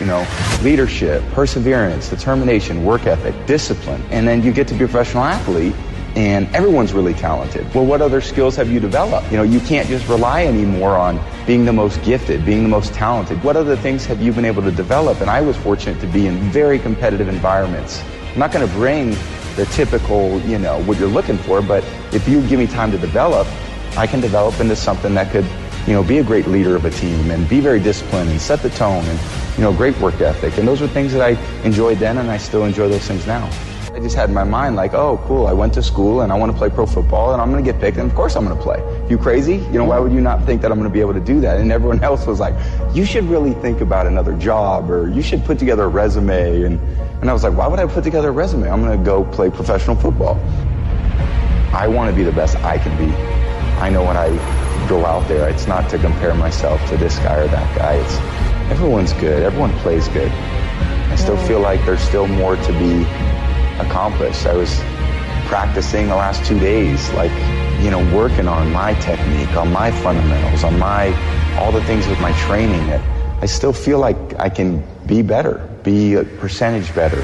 Speaker 8: leadership, perseverance, determination, work ethic, discipline. And then you get to be a professional athlete and everyone's really talented. Well, what other skills have you developed? You can't just rely anymore on being the most gifted, being the most talented. What other things have you been able to develop? And I was fortunate to be in very competitive environments. I'm not going to bring the typical, what you're looking for, but if you give me time to develop, I can develop into something that could, be a great leader of a team and be very disciplined and set the tone and, great work ethic. And those were things that I enjoyed then, and I still enjoy those things now. I just had in my mind like, oh, cool, I went to school and I want to play pro football and I'm going to get picked and of course I'm going to play. You crazy? Why would you not think that I'm going to be able to do that? And everyone else was like, you should really think about another job, or you should put together a resume. And I was like, why would I put together a resume? I'm going to go play professional football. I want to be the best I can be. I know when I go out there, it's not to compare myself to this guy or that guy. Everyone's good. Everyone plays good. I still feel like there's still more to be accomplished. I was practicing the last 2 days, working on my technique, on my fundamentals, on all the things with my training that I still feel like I can be better, be a percentage better.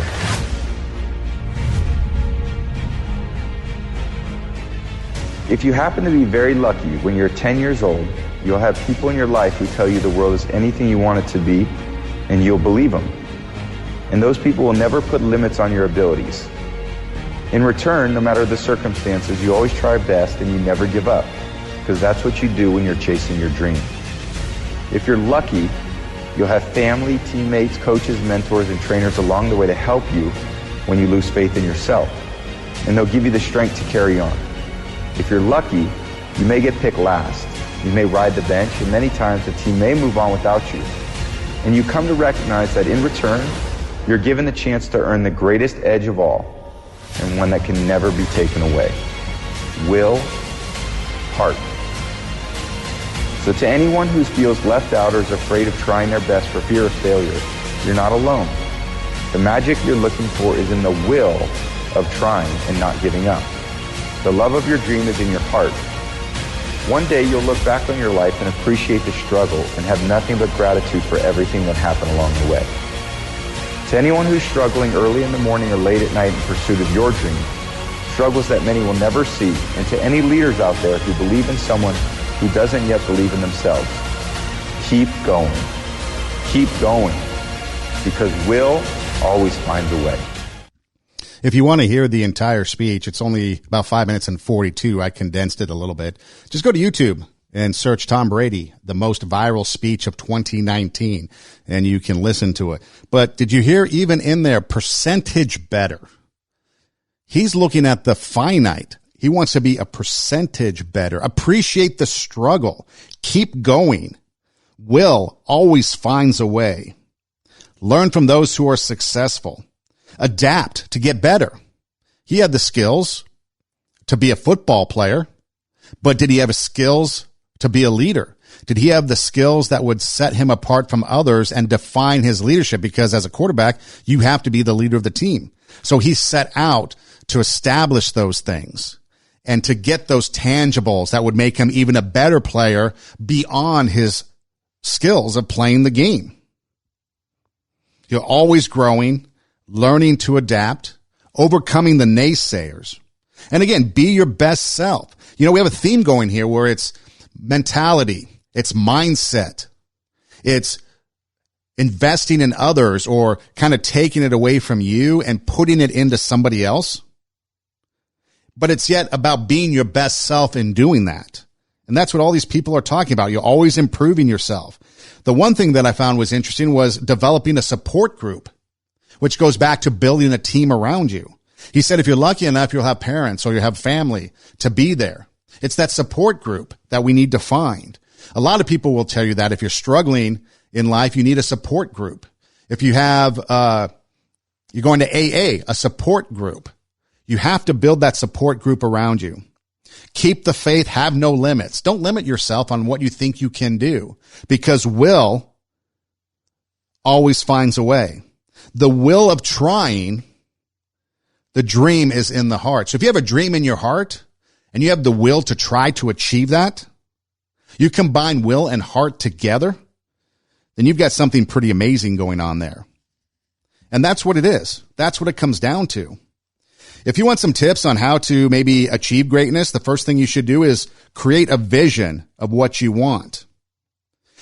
Speaker 8: If you happen to be very lucky when you're 10 years old, you'll have people in your life who tell you the world is anything you want it to be, and you'll believe them. And those people will never put limits on your abilities. In return, no matter the circumstances, you always try best and you never give up, because that's what you do when you're chasing your dream. If you're lucky, you'll have family, teammates, coaches, mentors, and trainers along the way to help you when you lose faith in yourself. And they'll give you the strength to carry on. If you're lucky, you may get picked last. You may ride the bench, and many times the team may move on without you. And you come to recognize that in return, you're given the chance to earn the greatest edge of all, and one that can never be taken away. will, heart. So to anyone who feels left out or is afraid of trying their best for fear of failure, you're not alone. The magic you're looking for is in the will of trying and not giving up. The love of your dream is in your heart. One day you'll look back on your life and appreciate the struggle and have nothing but gratitude for everything that happened along the way. To anyone who's struggling early in the morning or late at night in pursuit of your dream, struggles that many will never see, and to any leaders out there who believe in someone who doesn't yet believe in themselves, keep going. Keep going. Because will always finds a way.
Speaker 4: If you want to hear the entire speech, it's only about 5 minutes and 42. I condensed it a little bit. Just go to YouTube and search Tom Brady, the most viral speech of 2019, and you can listen to it. But did you hear even in there, percentage better? He's looking at the finite. He wants to be a percentage better. Appreciate the struggle. Keep going. Will always finds a way. Learn from those who are successful. Adapt to get better. He had the skills to be a football player, but did he have the skills to be a leader? Did he have the skills that would set him apart from others and define his leadership? Because as a quarterback, you have to be the leader of the team. So he set out to establish those things and to get those tangibles that would make him even a better player beyond his skills of playing the game. You're always growing, learning to adapt, overcoming the naysayers. And again, be your best self. You know, we have a theme going here where it's mentality, it's mindset, it's investing in others or kind of taking it away from you and putting it into somebody else. But it's yet about being your best self in doing that. And that's what all these people are talking about. You're always improving yourself. The one thing that I found was interesting was developing a support group, which goes back to building a team around you. He said, if you're lucky enough, you'll have parents or you have family to be there. It's that support group that we need to find. A lot of people will tell you that if you're struggling in life, you need a support group. If you have, you're going to AA, a support group. You have to build that support group around you. Keep the faith, have no limits. Don't limit yourself on what you think you can do because will always finds a way. The will of trying, the dream is in the heart. So if you have a dream in your heart and you have the will to try to achieve that, you combine will and heart together, then you've got something pretty amazing going on there. And that's what it is. That's what it comes down to. If you want some tips on how to maybe achieve greatness, the first thing you should do is create a vision of what you want.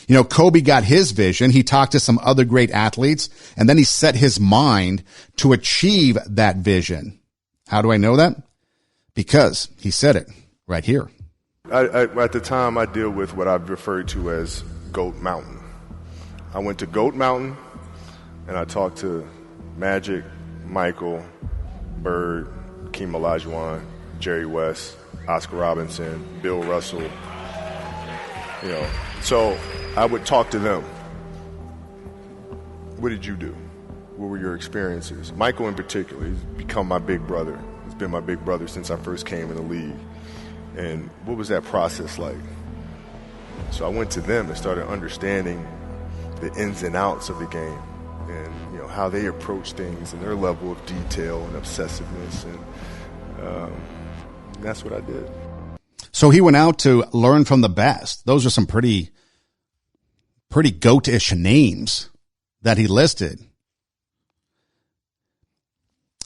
Speaker 4: You know, Kobe got his vision. He talked to some other great athletes, and then he set his mind to achieve that vision. How do I know that? Because he said it right here.
Speaker 3: At the time, I deal with what I've referred to as Goat Mountain. I went to Goat Mountain, and I talked to Magic, Michael, Bird, Hakeem Olajuwon, Jerry West, Oscar Robinson, Bill Russell. You know, so I would talk to them. What did you do? What were your experiences? Michael in particular, he's become my big brother. He's been my big brother since I first came in the league. And what was that process like? So I went to them and started understanding the ins and outs of the game and, you know, how they approach things and their level of detail and obsessiveness. And that's what I did.
Speaker 4: So he went out to learn from the best. Those are some pretty goat-ish names that he listed.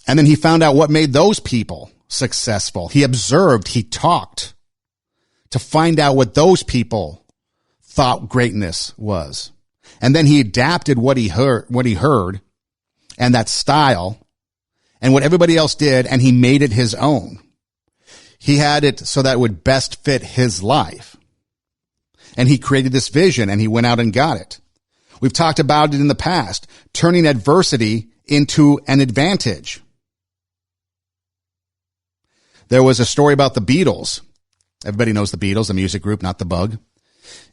Speaker 4: And then he found out what made those people successful. He observed, he talked to find out what those people thought greatness was. And then he adapted what he heard and that style and what everybody else did, and he made it his own. He had it so that it would best fit his life. And he created this vision and he went out and got it. We've talked about it in the past, turning adversity into an advantage. There was a story about the Beatles. Everybody knows the Beatles, the music group, not the Bug.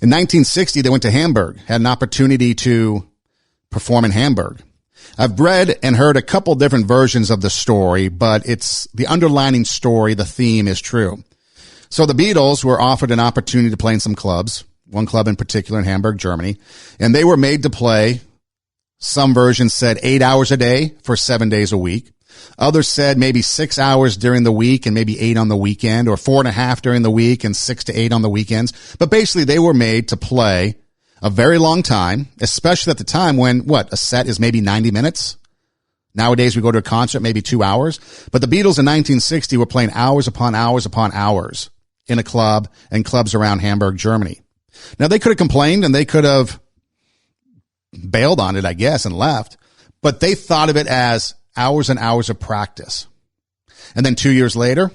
Speaker 4: In 1960, they went to Hamburg, had an opportunity to perform in Hamburg. I've read and heard a couple different versions of the story, but it's the underlining story, the theme is true. So the Beatles were offered an opportunity to play in some clubs, one club in particular in Hamburg, Germany, and they were made to play. Some versions said 8 hours a day for 7 days a week. Others said maybe 6 hours during the week and maybe 8 on the weekend, or 4.5 during the week and 6 to 8 on the weekends. But basically they were made to play a very long time, especially at the time when a set is maybe 90 minutes. Nowadays we go to a concert, maybe 2 hours. But the Beatles in 1960 were playing hours upon hours upon hours in a club and clubs around Hamburg, Germany. Now they could have complained and they could have bailed on it, I guess, and left, but they thought of it as hours and hours of practice. And then 2 years later,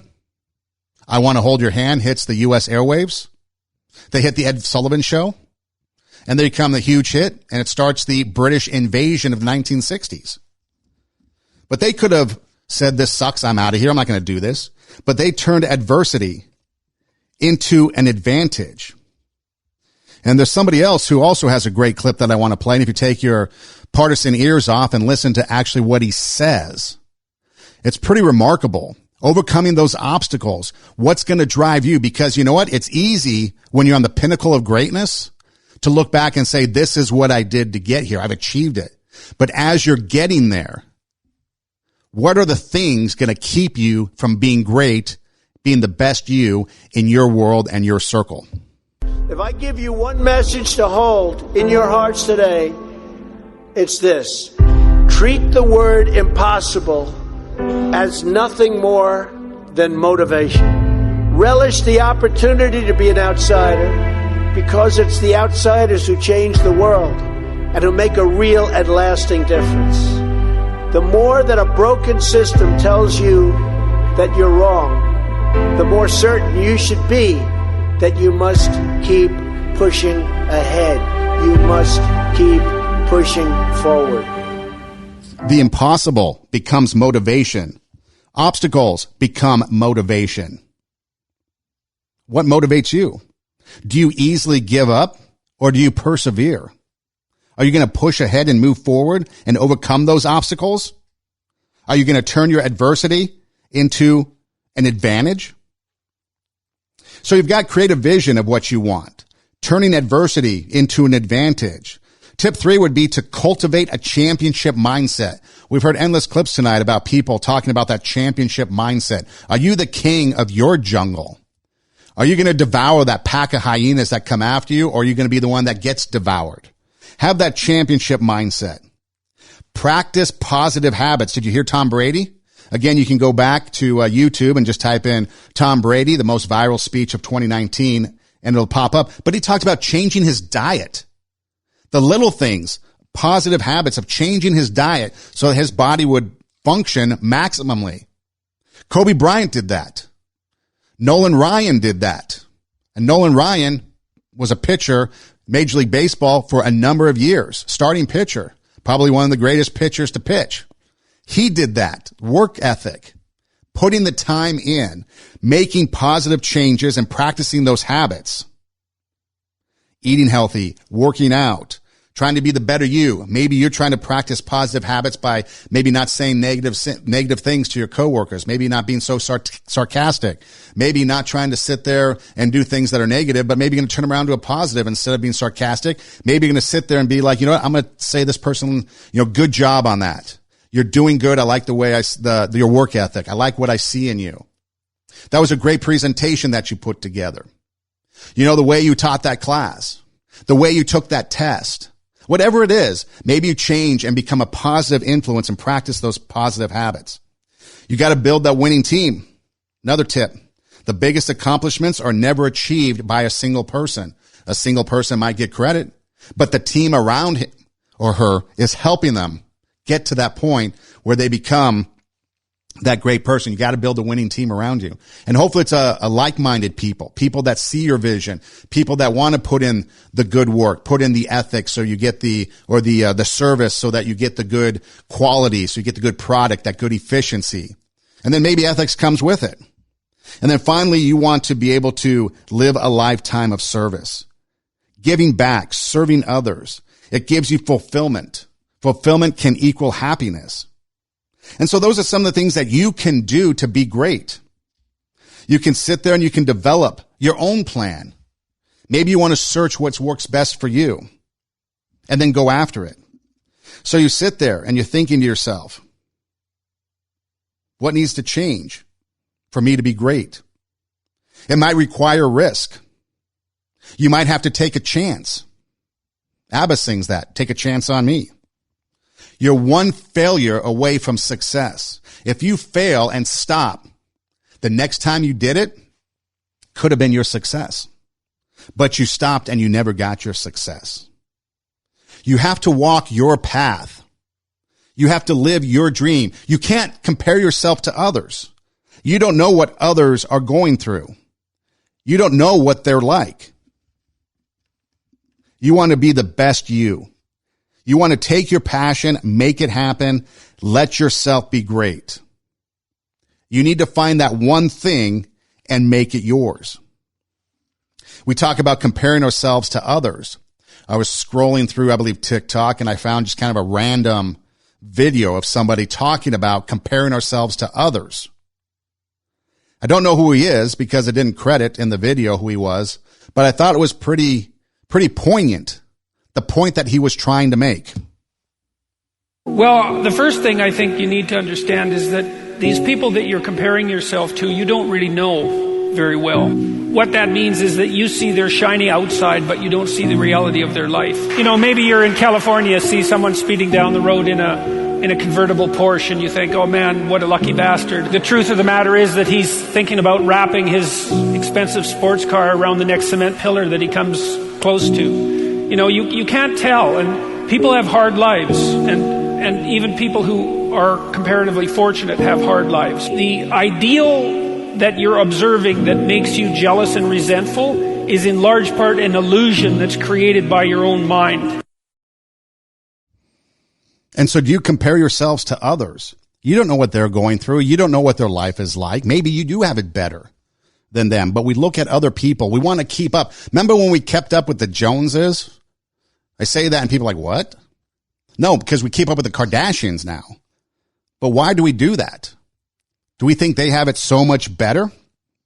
Speaker 4: I Want to Hold Your Hand hits the U.S. airwaves. They hit the Ed Sullivan Show, and they become the huge hit, and it starts the British invasion of the 1960s. But they could have said, this sucks, I'm out of here, I'm not going to do this. But they turned adversity into an advantage. And there's somebody else who also has a great clip that I want to play. And if you take your partisan ears off and listen to actually what he says, it's pretty remarkable. Overcoming those obstacles, what's going to drive you? Because you know what? It's easy when you're on the pinnacle of greatness to look back and say, this is what I did to get here. I've achieved it. But as you're getting there, what are the things going to keep you from being great, being the best you in your world and your circle?
Speaker 9: If I give you one message to hold in your hearts today, it's this. Treat the word impossible as nothing more than motivation. Relish the opportunity to be an outsider, because it's the outsiders who change the world and who make a real and lasting difference. The more that a broken system tells you that you're wrong, the more certain you should be that you must keep pushing ahead. You must keep pushing forward.
Speaker 4: The impossible becomes motivation. Obstacles become motivation. What motivates you? Do you easily give up, or do you persevere? Are you going to push ahead and move forward and overcome those obstacles? Are you going to turn your adversity into an advantage? So you've got creative vision of what you want, turning adversity into an advantage. Tip 3 would be to cultivate a championship mindset. We've heard endless clips tonight about people talking about that championship mindset. Are you the king of your jungle? Are you going to devour that pack of hyenas that come after you, or are you going to be the one that gets devoured? Have that championship mindset. Practice positive habits. Did you hear Tom Brady? Again, you can go back to YouTube and just type in Tom Brady, the most viral speech of 2019, and it'll pop up. But he talked about changing his diet. The little things, positive habits of changing his diet so that his body would function maximally. Kobe Bryant did that. Nolan Ryan did that. And Nolan Ryan was a pitcher, Major League Baseball, for a number of years. Starting pitcher, probably one of the greatest pitchers to pitch. He did that. Work ethic, putting the time in, making positive changes and practicing those habits. Eating healthy, working out, trying to be the better you. Maybe you're trying to practice positive habits by maybe not saying negative things to your coworkers, maybe not being so sarcastic, maybe not trying to sit there and do things that are negative, but maybe you're going to turn them around to a positive instead of being sarcastic. Maybe you're going to sit there and be like, you know what, I'm going to say this person, good job on that. You're doing good. I like the way your work ethic. I like what I see in you. That was a great presentation that you put together. The way you taught that class, the way you took that test, whatever it is, maybe you change and become a positive influence and practice those positive habits. You got to build that winning team. Another tip. The biggest accomplishments are never achieved by a single person. A single person might get credit, but the team around him or her is helping them get to that point where they become that great person. You got to build a winning team around you. And hopefully it's a like-minded people that see your vision, people that want to put in the good work, put in the ethics so you get the service so that you get the good quality, so you get the good product, that good efficiency. And then maybe ethics comes with it. And then finally, you want to be able to live a lifetime of service, giving back, serving others. It gives you fulfillment. Fulfillment can equal happiness. And so those are some of the things that you can do to be great. You can sit there and you can develop your own plan. Maybe you want to search what works best for you and then go after it. So you sit there and you're thinking to yourself, what needs to change for me to be great? It might require risk. You might have to take a chance. ABBA sings that, take a chance on me. You're one failure away from success. If you fail and stop, the next time you did it could have been your success. But you stopped and you never got your success. You have to walk your path. You have to live your dream. You can't compare yourself to others. You don't know what others are going through. You don't know what they're like. You want to be the best you. You want to take your passion, make it happen, let yourself be great. You need to find that one thing and make it yours. We talk about comparing ourselves to others. I was scrolling through, I believe, TikTok, and I found just kind of a random video of somebody talking about comparing ourselves to others. I don't know who he is because it didn't credit in the video who he was, but I thought it was pretty poignant, the point that he was trying to make.
Speaker 10: Well, the first thing I think you need to understand is that these people that you're comparing yourself to, you don't really know very well. What that means is that you see their shiny outside, but you don't see the reality of their life. You know, maybe you're in California, see someone speeding down the road in a convertible Porsche, and you think, oh man, what a lucky bastard. The truth of the matter is that he's thinking about wrapping his expensive sports car around the next cement pillar that he comes close to. You know, you can't tell, and people have hard lives, and even people who are comparatively fortunate have hard lives. The ideal that you're observing that makes you jealous and resentful is in large part an illusion that's created by your own mind.
Speaker 4: And so do you compare yourselves to others? You don't know what they're going through. You don't know what their life is like. Maybe you do have it better than them, but we look at other people. We want to keep up. Remember when we kept up with the Joneses? I say that and people are like, what? No, because we keep up with the Kardashians now. But why do we do that? Do we think they have it so much better?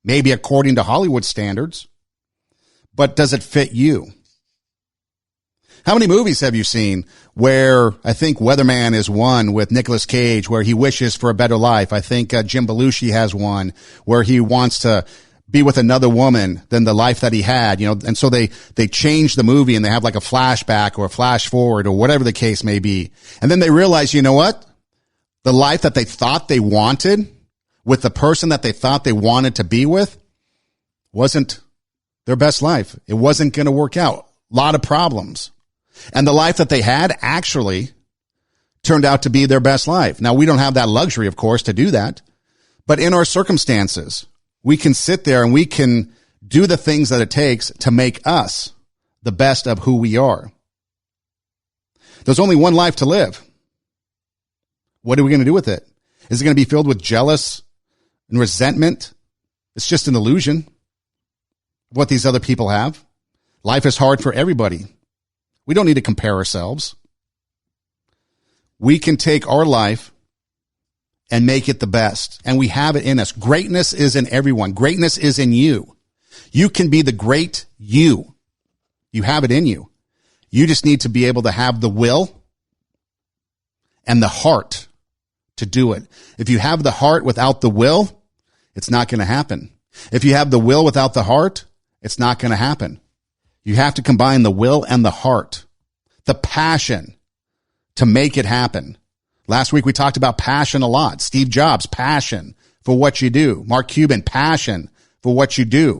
Speaker 4: Maybe according to Hollywood standards. But does it fit you? How many movies have you seen where I think Weatherman is one with Nicolas Cage where he wishes for a better life? I think Jim Belushi has one where he wants to be with another woman than the life that he had, you know, and so they change the movie and they have like a flashback or a flash forward or whatever the case may be. And then they realize, you know what? The life that they thought they wanted with the person that they thought they wanted to be with wasn't their best life. It wasn't going to work out. A lot of problems. And the life that they had actually turned out to be their best life. Now, we don't have that luxury, of course, to do that. But in our circumstances, we can sit there and we can do the things that it takes to make us the best of who we are. There's only one life to live. What are we going to do with it? Is it going to be filled with jealous and resentment? It's just an illusion of what these other people have. Life is hard for everybody. We don't need to compare ourselves. We can take our life and make it the best. And we have it in us. Greatness is in everyone. Greatness is in you. You can be the great you. You have it in you. You just need to be able to have the will and the heart to do it. If you have the heart without the will, it's not going to happen. If you have the will without the heart, it's not going to happen. You have to combine the will and the heart, the passion to make it happen. Last week we talked about passion a lot. Steve Jobs, passion for what you do. Mark Cuban, passion for what you do.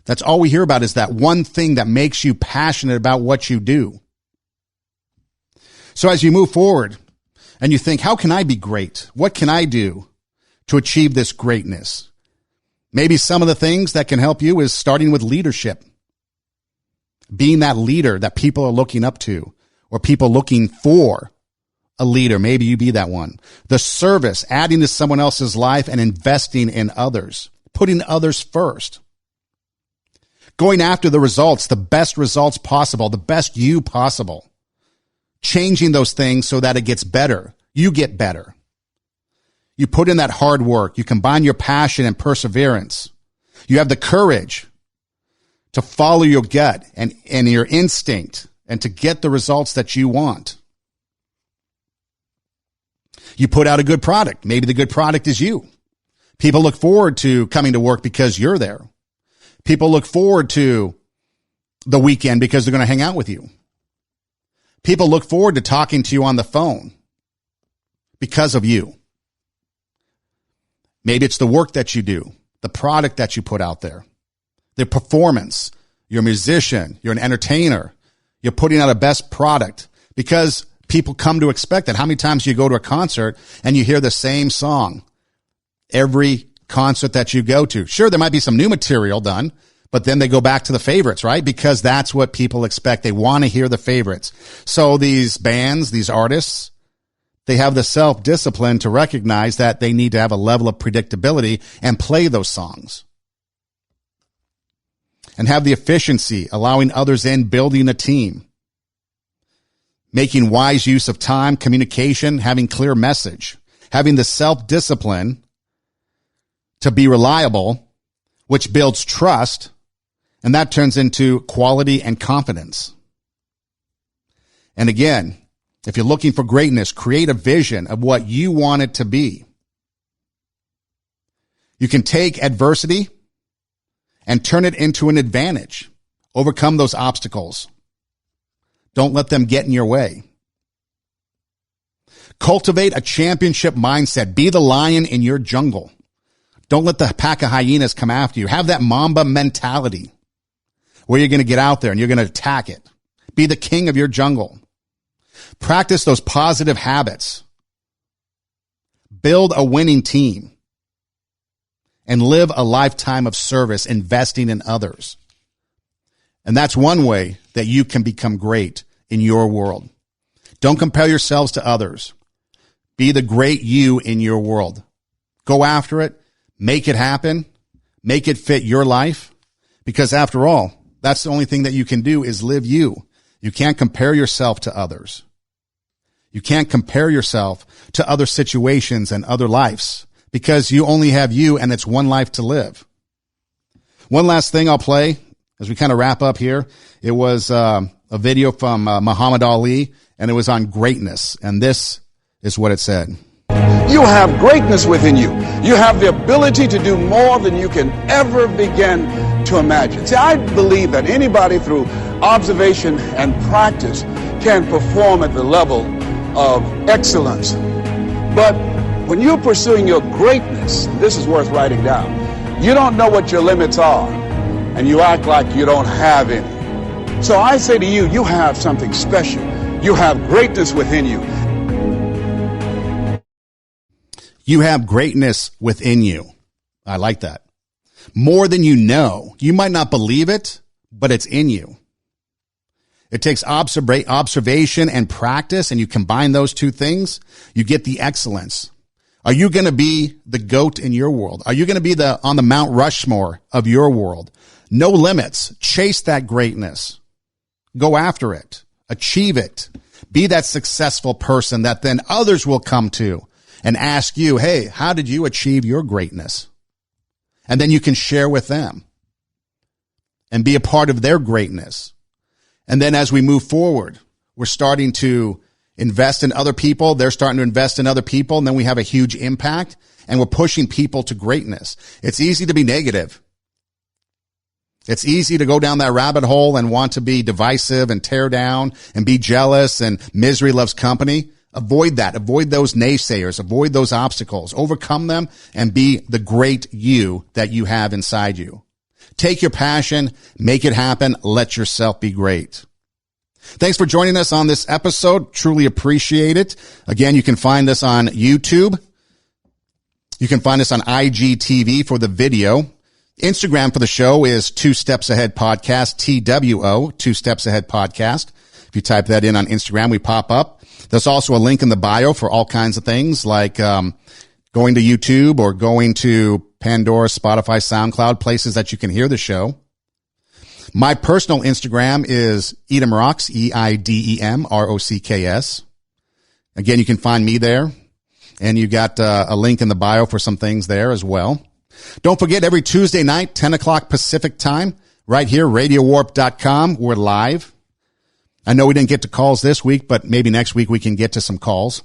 Speaker 4: That's all we hear about is that one thing that makes you passionate about what you do. So as you move forward and you think, how can I be great? What can I do to achieve this greatness? Maybe some of the things that can help you is starting with leadership. Being that leader that people are looking up to or people looking for a leader. Maybe you be that one. The service, adding to someone else's life and investing in others, putting others first. Going after the results, the best results possible, the best you possible. Changing those things so that it gets better. You get better. You put in that hard work. You combine your passion and perseverance. You have the courage to follow your gut and your instinct and to get the results that you want. You put out a good product. Maybe the good product is you. People look forward to coming to work because you're there. People look forward to the weekend because they're going to hang out with you. People look forward to talking to you on the phone because of you. Maybe it's the work that you do, the product that you put out there, the performance. You're a musician. You're an entertainer. You're putting out a best product because people come to expect it. How many times do you go to a concert and you hear the same song every concert that you go to? Sure, there might be some new material done, but then they go back to the favorites, right? Because that's what people expect. They want to hear the favorites. So these bands, these artists, they have the self-discipline to recognize that they need to have a level of predictability and play those songs. And have the efficiency, allowing others in, building a team. Making wise use of time, communication, having clear message. Having the self-discipline to be reliable, which builds trust, and that turns into quality and confidence. And again, if you're looking for greatness, create a vision of what you want it to be. You can take adversity and turn it into an advantage. Overcome those obstacles. Don't let them get in your way. Cultivate a championship mindset. Be the lion in your jungle. Don't let the pack of hyenas come after you. Have that Mamba mentality where you're going to get out there and you're going to attack it. Be the king of your jungle. Practice those positive habits. Build a winning team. And live a lifetime of service, investing in others. And that's one way that you can become great in your world. Don't compare yourselves to others. Be the great you in your world. Go after it. Make it happen. Make it fit your life. Because after all, that's the only thing that you can do is live you. You can't compare yourself to others. You can't compare yourself to other situations and other lives because you only have you and it's one life to live. One last thing I'll play as we kind of wrap up here. It was a video from Muhammad Ali, and it was on greatness. And this is what it said.
Speaker 11: You have greatness within you. You have the ability to do more than you can ever begin to imagine. See, I believe that anybody through observation and practice can perform at the level of excellence. But when you're pursuing your greatness, this is worth writing down. You don't know what your limits are, and you act like you don't have any. So I say to you, you have something special. You have greatness within you.
Speaker 4: You have greatness within you. I like that. More than you know. You might not believe it, but it's in you. It takes observation and practice, and you combine those two things, you get the excellence. Are you going to be the GOAT in your world? Are you going to be on the Mount Rushmore of your world? No limits. Chase that greatness. Go after it. Achieve it. Be that successful person that then others will come to and ask you, hey, how did you achieve your greatness? And then you can share with them and be a part of their greatness. And then as we move forward, we're starting to invest in other people. They're starting to invest in other people. And then we have a huge impact and we're pushing people to greatness. It's easy to be negative. It's easy to go down that rabbit hole and want to be divisive and tear down and be jealous and misery loves company. Avoid that. Avoid those naysayers. Avoid those obstacles. Overcome them and be the great you that you have inside you. Take your passion, make it happen, let yourself be great. Thanks for joining us on this episode. Truly appreciate it. Again, you can find us on YouTube. You can find us on IGTV for the video. Instagram for the show is 2 Steps Ahead Podcast, TWO, 2 Steps Ahead Podcast. If you type that in on Instagram, we pop up. There's also a link in the bio for all kinds of things like going to YouTube or going to Pandora, Spotify, SoundCloud, places that you can hear the show. My personal Instagram is Edem Rocks, EIDEM ROCKS. Again, you can find me there. And you got a link in the bio for some things there as well. Don't forget, every Tuesday night, 10 o'clock Pacific time, right here, RadioWarp.com. We're live. I know we didn't get to calls this week, but maybe next week we can get to some calls.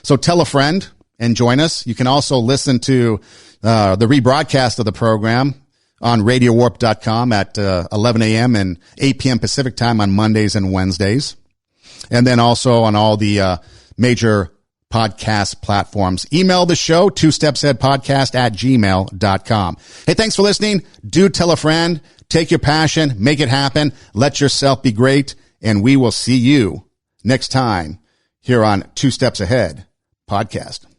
Speaker 4: So tell a friend and join us. You can also listen to the rebroadcast of the program on RadioWarp.com at 11 a.m. and 8 p.m. Pacific time on Mondays and Wednesdays. And then also on all the major podcast platforms. Email the show, twostepsaheadpodcast@gmail.com. Hey, thanks for listening. Do tell a friend. Take your passion. Make it happen. Let yourself be great. And we will see you next time here on Two Steps Ahead Podcast.